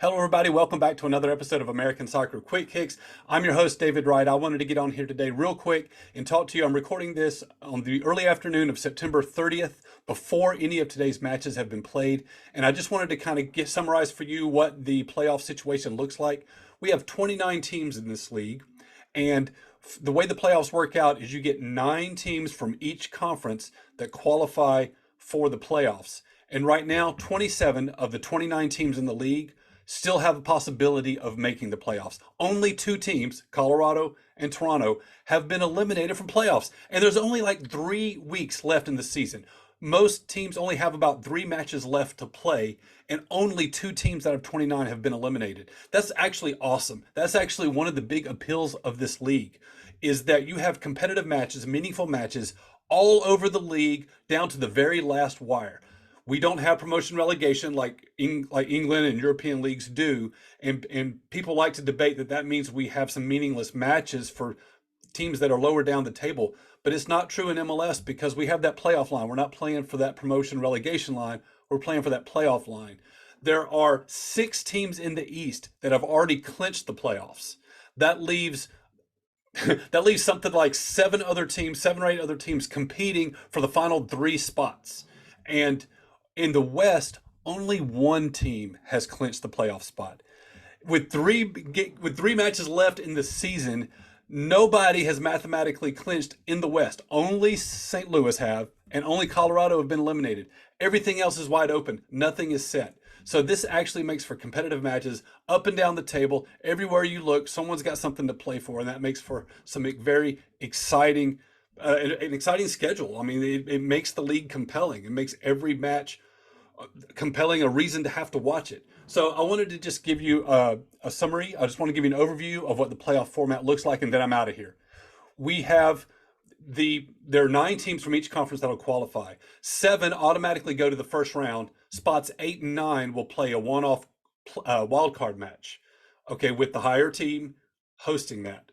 Hello, everybody. Welcome back to another episode of American Soccer Quick Kicks. I'm your host, David Wright. I wanted to get on here today real quick and talk to you. I'm recording this on the early afternoon of September 30th, before any of today's matches have been played. And I just wanted to kind of summarize for you what the playoff situation looks like. We have 29 teams in this league, and the way the playoffs work out is you get 9 teams from each conference that qualify for the playoffs. And right now, 27 of the 29 teams in the league still have a possibility of making the playoffs. Only 2 teams, Colorado and Toronto, have been eliminated from playoffs. And there's only like 3 weeks left in the season. Most teams only have about 3 matches left to play, and only 2 teams out of 29 have been eliminated. That's actually awesome. That's actually one of the big appeals of this league, is that you have competitive matches, meaningful matches, all over the league, down to the very last wire. We don't have promotion relegation like England and European leagues do, and people like to debate that means we have some meaningless matches for teams that are lower down the table. But it's not true in MLS because we have that playoff line. We're not playing for that promotion relegation line. We're playing for that playoff line. There are 6 teams in the East that have already clinched the playoffs. That leaves something like 7 or 8 other teams competing for the final 3 spots. And in the West, only 1 team has clinched the playoff spot. With three matches left in the season, nobody has mathematically clinched in the West. Only St. Louis have, and only Colorado have been eliminated. Everything else is wide open. Nothing is set. So this actually makes for competitive matches up and down the table. Everywhere you look, someone's got something to play for, and that makes for some very exciting an exciting schedule. I mean, it makes the league compelling. It makes every match compelling, a reason to have to watch it. So I wanted to just give you a summary. I just want to give you an overview of what the playoff format looks like, and then I'm out of here. There are 9 teams from each conference that will qualify. 7 automatically go to the first round. Spots 8 and 9 will play a one-off wild card match, okay, with the higher team hosting that.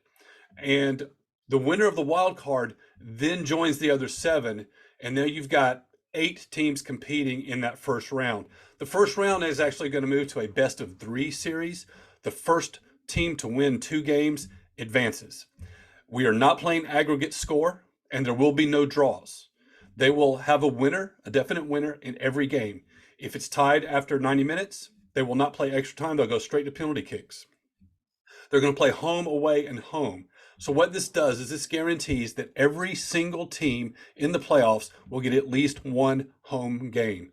And the winner of the wild card then joins the other 7, and there you've got 8 teams competing in that first round. The first round is actually going to move to a best of 3 series. The first team to win 2 games advances. We are not playing aggregate score, and there will be no draws. They will have a winner, a definite winner in every game. If it's tied after 90 minutes, they will not play extra time. They'll go straight to penalty kicks. They're going to play home, away, and home. So what this does is this guarantees that every single team in the playoffs will get at least 1 home game.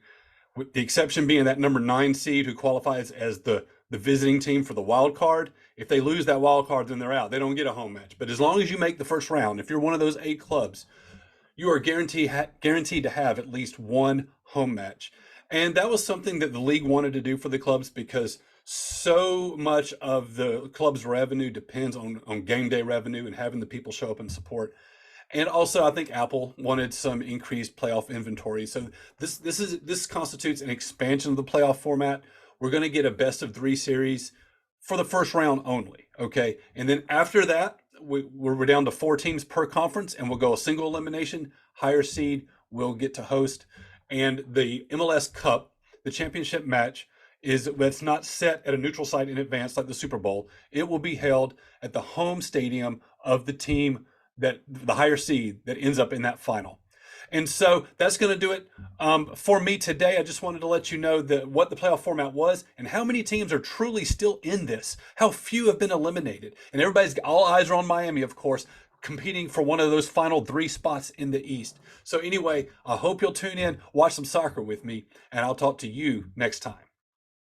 With the exception being that number 9 seed who qualifies as the visiting team for the wild card. If they lose that wild card, then they're out. They don't get a home match. But as long as you make the first round, if you're one of those 8 clubs, you are guaranteed to have at least 1 home match. And that was something that the league wanted to do for the clubs because so much of the club's revenue depends on game day revenue and having the people show up and support. And also, I think Apple wanted some increased playoff inventory. So this constitutes an expansion of the playoff format. We're going to get a best of 3 series for the first round only, okay? And then after that, we're down to 4 teams per conference, and we'll go a single elimination. Higher seed will get to host. And the MLS Cup, the championship match, it's not set at a neutral site in advance like the Super Bowl. It will be held at the home stadium of the team that the higher seed that ends up in that final. And so that's going to do it for me today. I just wanted to let you know what the playoff format was and how many teams are truly still in this, how few have been eliminated. And all eyes are on Miami, of course, competing for one of those final 3 spots in the East. So anyway, I hope you'll tune in, watch some soccer with me, and I'll talk to you next time.